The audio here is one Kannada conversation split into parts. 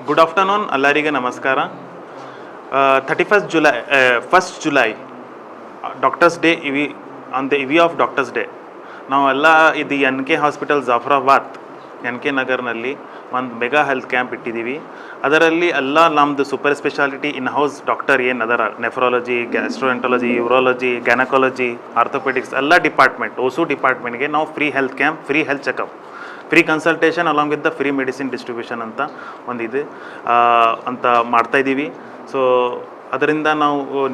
ಗುಡ್ ಆಫ್ಟರ್ನೂನ್ ಎಲ್ಲರಿಗೆ ನಮಸ್ಕಾರ. 1st July doctors day on the EV of doctors day ನಾವೆಲ್ಲ ಇದು NK ಹಾಸ್ಪಿಟಲ್ ಜಾಫರಾಬಾದ್ NK ನಗರ್ನಲ್ಲಿ ಒಂದು ಮೆಗಾ ಹೆಲ್ತ್ ಕ್ಯಾಂಪ್ ಇಟ್ಟಿದ್ದೀವಿ. ಅದರಲ್ಲಿ ಎಲ್ಲ ನಮ್ಮದು super speciality in house doctor ಏನು ಅದರ ನೆಫ್ರಾಲಜಿ, ಗ್ಯಾಸ್ಟ್ರೋಎಂಟರಾಲಜಿ, ಯೂರಾಲಜಿ, ಗ್ಯಾನಕಾಲಜಿ, ಆರ್ಥೋಪೆಡಿಕ್ಸ್ ಎಲ್ಲ ಡಿಪಾರ್ಟ್ಮೆಂಟ್ ಓಸು ಡಿಪಾರ್ಟ್ಮೆಂಟ್ಗೆ ನಾವು free health camp, free health checkup, free consultation along with the free medicine distribution ಅಂತ ಒಂದಿದೆ ಅಂತ ಮಾಡ್ತಾಯಿದ್ದೀವಿ. ಸೊ ಅದರಿಂದ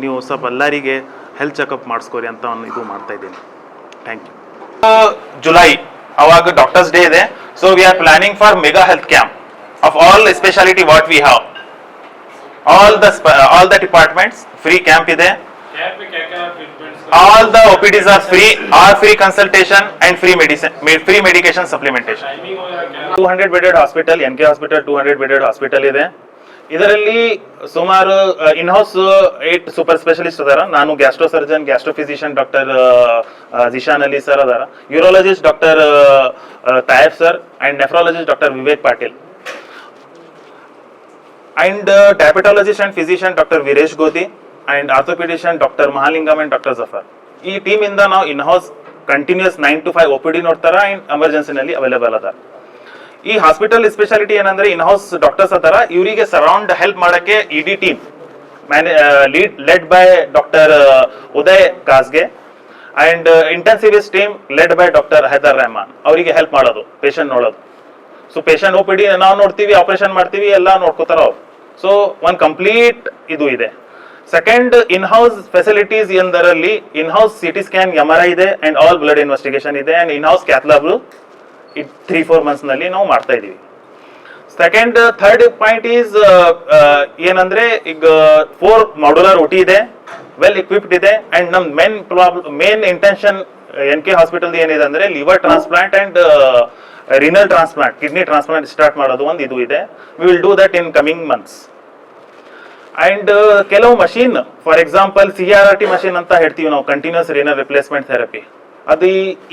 ನೀವು ಸ್ವಲ್ಪ ಎಲ್ಲರಿಗೆ ಹೆಲ್ತ್ ಚೆಕಪ್ ಮಾಡಿಸ್ಕೋರಿ ಅಂತ ಒಂದು ಇದು ಮಾಡ್ತಾಯಿದ್ದೀನಿ. Thank you. ಜುಲೈ ಅವಾಗ ಡಾಕ್ಟರ್ಸ್ ಡೇ ಇದೆ. So we are planning for mega health camp of all speciality what we have, all the departments free camp ಇದೆ. All the OPDs are free consultation and free medication supplementation. 200 bedded hospital, NK hospital 200 bedded hospital ಇದೆ. ಇದರಲ್ಲಿ ಸುಮಾರು ಇನ್ಹೌಸ್ 8 ಸೂಪರ್ ಸ್ಪೆಷಲಿಸ್ಟ್ ಅದಾರ. ನಾನು gastro surgeon, gastro physician doctor Zeeshan Ali sir ಅದಾರ, urologist doctor Tayab sir and nephrologist doctor Vivek Patil, and diabetologist and physician doctor Veeresh Godi and orthopedician Dr. Mahalingam and Dr. Zafar. ಈ ಟೀಮ್ ಇಂದ ನಾವು in house continuous 9 to 5 OPD ನೋಡ್ತಾರ ಅಂಡ್ ಎಮರ್ಜೆನ್ಸಿನಲ್ಲಿ ಅವೈಲೇಬಲ್ ಅದ. ಈ ಹಾಸ್ಪಿಟಲ್ ಸ್ಪೆಷಾಲಿಟಿ ಏನಂದ್ರೆ ಇನ್ ಹೌಸ್ ಡಾಕ್ಟರ್ಸ್ ಅದಾರ, ಇವರಿಗೆ ಸರೌಂಡ್ ಹೆಲ್ಪ್ ಮಾಡಕ್ಕೆ ED team led by doctor Uday Kasge and intensivist team led by doctor Haider Rehman, ಅವರಿಗೆ ಹೆಲ್ಪ್ ಮಾಡೋದು, ಪೇಷಂಟ್ ನೋಡೋದು. ಸೊ ಪೇಷಂಟ್ OPD ನಾವು ನೋಡ್ತೀವಿ, ಆಪರೇಷನ್ ಮಾಡ್ತೀವಿ, ಎಲ್ಲ ನೋಡ್ಕೋತಾರ ಅವ್ರು. ಸೊ ಒಂದು ಕಂಪ್ಲೀಟ್ ಇದು ಇದೆ. ಸೆಕೆಂಡ್ ಇನ್ ಹೌಸ್ ಫೆಸಿಲಿಟೀಸ್ ಎಂದರಲ್ಲಿ in house CT scan, MRI ಇದೆ ಅಂಡ್ ಆಲ್ ಬ್ಲಡ್ ಇನ್ವೆಸ್ಟಿಗೇಷನ್ ಇದೆ and in house cath lab 3-4 months ನಲ್ಲಿ ನಾವು ಮಾಡ್ತಾ ಇದೀವಿ. ಸೆಕೆಂಡ್ ಥರ್ಡ್ ಪಾಯಿಂಟ್ ಈಸ್ ಏನಂದ್ರೆ ಈಗ 4 ಮಾಡ್ಯುಲರ್ OT ಇದೆ, ವೆಲ್ ಇಕ್ವಿಪ್ಡ್ ಇದೆ ಅಂಡ್ ನಮ್ ಮೇನ್ ಇಂಟೆನ್ಷನ್ NK ಹಾಸ್ಪಿಟಲ್ ಏನಿದೆ ಅಂದ್ರೆ liver transplant and renal transplant, kidney transplant start ಮಾಡೋದು ಒಂದು ಇದು ಇದೆ. We will do that in coming months. And ಕೆಲವು machine, for example CRRT machine ಅಂತ ಹೇಳ್ತೀವಿ ನಾವು, ಕಂಟಿನ್ಯೂಸ್ ರಿನಲ್ ರಿಪ್ಲೇಸ್ಮೆಂಟ್ ಥೆರಪಿ, ಅದು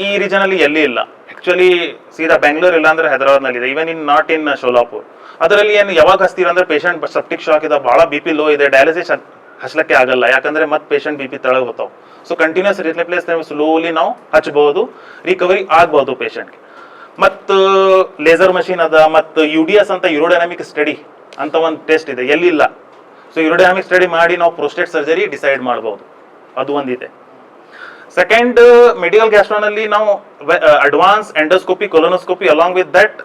ಈ ರೀಜನ್ ಅಲ್ಲಿ ಎಲ್ಲಿ ಇಲ್ಲ. ಆಕ್ಚುಲಿ ಸೀದಾ ಬೆಂಗಳೂರು ಇಲ್ಲ ಅಂದ್ರೆ ಹೈದರಾಬಾದ್ ನಲ್ಲಿ ಇದೆ, ಇವನ್ ನಾಟ್ ಇನ್ ಶೋಲಾಪುರ್. ಅದರಲ್ಲಿ ಏನು ಯಾವಾಗ ಹಚ್ತೀರ ಅಂದ್ರೆ ಪೇಷಂಟ್ ಸೆಪ್ಟಿಕ್ ಶಾಕ್ ಇದೆ, ಬಹಳ BP ಲೋ ಇದೆ, ಡಯಾಲಿಸಿಸ್ ಹಚ್ಲಕ್ಕೆ ಆಗಲ್ಲ, ಯಾಕಂದ್ರೆ ಮತ್ತೆ ಪೇಷಂಟ್ BP ತಳಗ ಹೋಗ್ತಾವ. ಸೊ ಕಂಟಿನ್ಯೂಸ್ ರಿಪ್ಲೇಸ್ ಸ್ಲೋಲಿ ನಾವು ಹಚ್ಚಬಹುದು, ರಿಕವರಿ ಆಗ್ಬಹುದು ಪೇಷಂಟ್ಗೆ. ಮತ್ತು ಲೇಸರ್ ಮಷೀನ್ ಅದ, ಮತ್ತು UDS ಅಂತ ಯೂರೋಡೈನಾಮಿಕ್ ಸ್ಟಡಿ ಅಂತ ಒಂದು ಟೆಸ್ಟ್ ಇದೆ, ಎಲ್ಲಿಲ್ಲ. ಸೊ ಯೂರೋಡೈನಾಮಿಕ್ ಸ್ಟಡಿ ಮಾಡಿ ನಾವು ಪ್ರೋಸ್ಟೇಟ್ ಸರ್ಜರಿ ಡಿಸೈಡ್ ಮಾಡಬಹುದು, ಅದು ಒಂದಿದೆ. ಸೆಕೆಂಡ್ ಮೆಡಿಕಲ್ ಗ್ಯಾಸ್ಟ್ರೋನಲ್ಲಿ ನಾವು advance endoscopy, colonoscopy along with that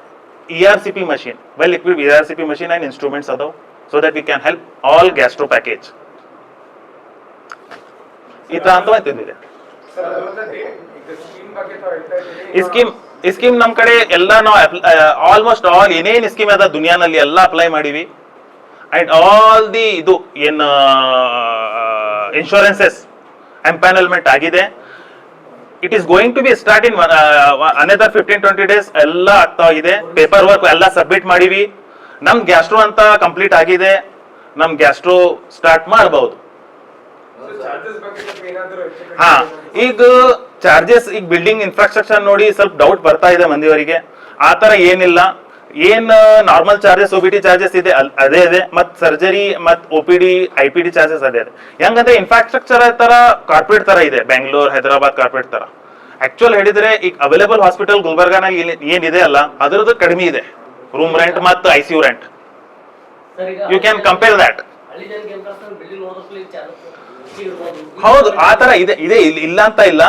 ERCP machine, well equipped ERCP machine and instruments ಅದಾವ, so that we can help all gastro package. ಈ ತರ ಅಂತ ಇದೆ. ಈ ಸ್ಕೀಮ್ ನಮ್ ಕಡೆ ಎಲ್ಲ ನಾವು ಆಲ್ಮೋಸ್ಟ್ ಆಲ್ ಏನೇನ್ ಸ್ಕೀಮ್ ಅದ ದುನಿಯಾನಲ್ಲಿ ಎಲ್ಲ ಅಪ್ಲೈ ಮಾಡಿವಿ. ಅಂಡ್ ಆಲ್ ದಿ ಇದು ಏನು ಇನ್ಶೂರೆನ್ಸಸ್ ಎಂಪ್ಯಾನಲ್ಮೆಂಟ್ ಆಗಿದೆ. It is going to be start in another 15-20 days ಎಲ್ಲ ಆಗ್ತಾ ಇದೆ. ಪೇಪರ್ ವರ್ಕ್ ಎಲ್ಲ ಸಬ್ಮಿಟ್ ಮಾಡಿವಿ. ನಮ್ ಗ್ಯಾಸ್ಟ್ರೋ ಅಂತ ಕಂಪ್ಲೀಟ್ ಆಗಿದೆ, ನಮ್ ಗ್ಯಾಸ್ಟ್ರೋ ಸ್ಟಾರ್ಟ್ ಮಾಡಬಹುದು. ಹಾ, ಈಗ ಚಾರ್ಜಸ್, ಈಗ ಬಿಲ್ಡಿಂಗ್ ಇನ್ಫ್ರಾಸ್ಟ್ರಕ್ಚರ್ ನೋಡಿ ಸ್ವಲ್ಪ ಡೌಟ್ ಬರ್ತಾ ಇದೆ ಮಂದಿಯವರಿಗೆ. ಆ ತರ ಏನಿಲ್ಲ, ಏನ್ ನಾರ್ಮಲ್ ಚಾರ್ಜಸ್ OPD ಚಾರ್ಜಸ್ ಇದೆ ಅದೇ ಇದೆ, ಮತ್ ಸರ್ಜರಿ ಮತ್ OPD IPD ಚಾರ್ಜಸ್ ಅದೇ ಇದೆ. ಹೆಂಗಂದ್ರೆ ಇನ್ಫ್ರಾಸ್ಟ್ರಕ್ಚರ್ ತರ ಕಾರ್ಪೊರೇಟ್ ತರ ಇದೆ, ಬೆಂಗಳೂರು ಹೈದರಾಬಾದ್ ಕಾರ್ಪೊರೇಟ್ ತರ. ಆಕ್ಚುಲ್ ಹೇಳಿದ್ರೆ ಈಗ ಅವೈಲೇಬಲ್ ಹಾಸ್ಪಿಟಲ್ ಗುಲ್ಬರ್ಗಾನಲ್ಲಿ ಏನಿದೆ ಅಲ್ಲ, ಅದರದ್ದು ಕಡಿಮೆ ಇದೆ ರೂಮ್ ರೆಂಟ್ ಮತ್ತು ICU rent. You can compare that. ಹೌದು, ಆ ತರ ಇದೆ ಇಲ್ಲ ಅಂತ ಇಲ್ಲ.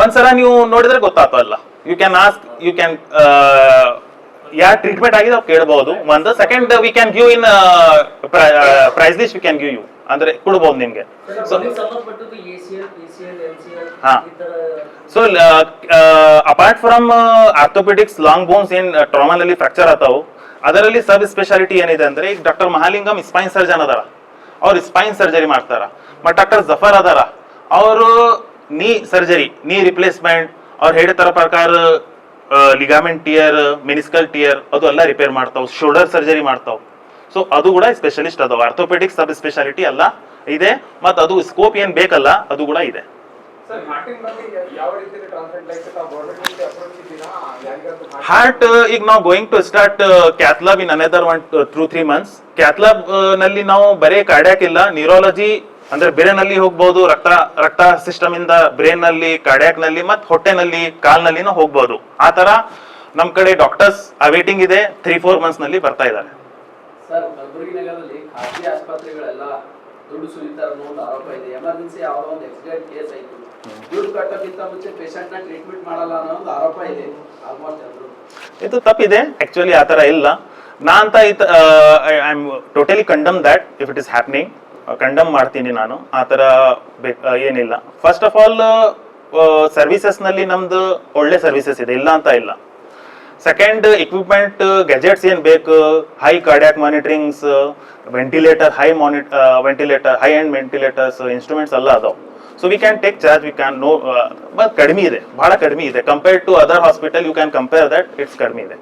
ಒಂದ್ಸಲ ನೀವು ನೋಡಿದ್ರೆ ಗೊತ್ತಾಗ್ತಲ್ಲ. You can ask, you can ಯಾವ ಟ್ರೀಟ್ಮೆಂಟ್ ಆಗಿದೆ ಅವ್ರು ಕೇಳಬಹುದು. ಒಂದು second we can give in price list, we can give you ಅಂದ್ರೆ ಕೊಡಬಹುದು ನಿಮ್ಗೆ. So apart from orthopedics, long bones ಏನ್ ಟ್ರಾಮಾನಲ್ಲಿ ಫ್ರಾಕ್ಚರ್ ಆತಾವು, ಅದರಲ್ಲಿ ಸಬ್ ಸ್ಪೆಷಾಲಿಟಿ ಏನಿದೆ ಅಂದ್ರೆ ಈಗ ಡಾಕ್ಟರ್ ಮಹಾಲಿಂಗಂ ಸ್ಪೈನ್ ಸರ್ಜನ್ ಅದಾರ, ಅವ್ರು ಸ್ಪೈನ್ ಸರ್ಜರಿ ಮಾಡ್ತಾರ. ಮತ್ತು ಡಾಕ್ಟರ್ ಜಫರ್ ಅದಾರ, ಅವರು ನೀ ಸರ್ಜರಿ, ನೀ ರಿಪ್ಲೇಸ್ಮೆಂಟ್, ಅವ್ರು ಹೇಳಿದ ಪ್ರಕಾರ ಲಿಗಾಮೆಂಟ್ ಟಿಯರ್, ಮೆನಿಸ್ಕಲ್ ಟಿಯರ್ ಅದು ಎಲ್ಲ ರಿಪೇರ್ ಮಾಡ್ತಾವ್, ಶೋಲ್ಡರ್ ಸರ್ಜರಿ ಮಾಡ್ತಾವ್. ಸೊ ಅದು ಕೂಡ ಸ್ಪೆಷಲಿಸ್ಟ್ ಅದಾವ. ಆರ್ಥೋಪೆಡಿಕ್ಸ್ ಸಬ್ ಸ್ಪೆಷಾಲಿಟಿ ಎಲ್ಲ ಇದೆ, ಮತ್ತು ಅದು ಸ್ಕೋಪ್ ಏನ್ ಬೇಕಲ್ಲ ಅದು ಕೂಡ ಇದೆ. ಸರ್ ಹಾರ್ಟಿನ ಬಗ್ಗೆ ಯಾವ ರೀತಿ ಟ್ರಾನ್ಸ್ಪ್ಲಾಂಟ್ ಲೈಕ್ ತಾವು ಗೌರ್ಮೆಂಟ್ ಅಪ್ರೋಚ್ ಇದ್ದೀರಾ ಯಾರಿಗಾದ್ರೂ ಹಾರ್ಟ್ ಈಗ ನಾವು going to start cathlab in another 2-3 months. Cathlab ನಲ್ಲಿ ನಾವು ಬರೀ ಕಾರ್ಡಿಯಾಕ್ ಇಲ್ಲ, ನ್ಯೂರಾಲಜಿ ಅಂದ್ರೆ ಬ್ರೇನಲ್ಲಿ ಹೋಗ್ಬೋದು, ರಕ್ತ ಸಿಸ್ಟಮ್ ಇಂದ ಬ್ರೇನ್ ನಲ್ಲಿ, ಕಾರ್ಡಿಯಾಕ್ ನಲ್ಲಿ, ಮತ್ತೆ ಹೊಟ್ಟೆನಲ್ಲಿ, ಕಾಲ್ನಲ್ಲಿನೂ ಹೋಗ್ಬೋದು. ಆ ತರ ನಮ್ ಕಡೆ ಡಾಕ್ಟರ್ಸ್ ಅವೇಟಿಂಗ್ ಇದೆ. 3-4 ಮಂತ್ಸ್ ನಲ್ಲಿ ಬರ್ತಾ ಇದ್ದಾರೆ. ಸರ್, ಕಲಬುರಗಿ ನಗರದಲ್ಲಿ ಖಾಸಗಿ ಆಸ್ಪತ್ರೆಗಳೆಲ್ಲ ದುಡ್ಡು ಸುಲಿತಾರ ಅನ್ನೋ ಒಂದು ಆರೋಪ ಇದೆ. ಎಮರ್ಜೆನ್ಸಿ ಯಾವುದೋ ಒಂದು ಆಕ್ಸಿಡೆಂಟ್ ಕೇಸ್ ಆಯ್ತು, ದುಡ್ಡು ಕಟ್ಟೋಕ್ಕಿಂತ ಮುಂಚೆ ಪೇಷಂಟ್ ನ ಟ್ರೀಟ್ಮೆಂಟ್ ಮಾಡಲ್ಲ ಅನ್ನೋ ಒಂದು ಆರೋಪ ಇದೆ ಆಲ್ಮೋಸ್ಟ್ ಎಲ್ಲರೂ. ಇದು ತಪ್ಪಿದೆ. ಆಕ್ಚುಲಿ ಆ ತರ ಇಲ್ಲ. ನಾ ಅಂತ I am totally condemn that if it is happening. Condemn ಮಾಡ್ತೀನಿ ನಾನು. ಆ ತರ ಏನಿಲ್ಲ. ಫಸ್ಟ್ ಆಫ್ ಆಲ್ ಸರ್ವಿಸಸ್ ನಲ್ಲಿ ನಮ್ದು ಒಳ್ಳೆ ಸರ್ವಿಸಸ್ ಇದೆ, ಇಲ್ಲ ಅಂತ ಇಲ್ಲ. ಸೆಕೆಂಡ್, ಇಕ್ವಿಪ್ಮೆಂಟ್ ಗ್ಯಾಜೆಟ್ಸ್ ಏನ್ ಬೇಕು, high cardiac monitorings, ventilator, ventilator, high and ventilators, instruments ಎಲ್ಲ ಅದಾವ. So we can take charge, we can know. But ಕಡಿಮೆ ಇದೆ, ಬಹಳ ಕಡಿಮೆ ಇದೆ compared to other hospital. You can compare that, it's ಕಡಿಮೆ ಇದೆ.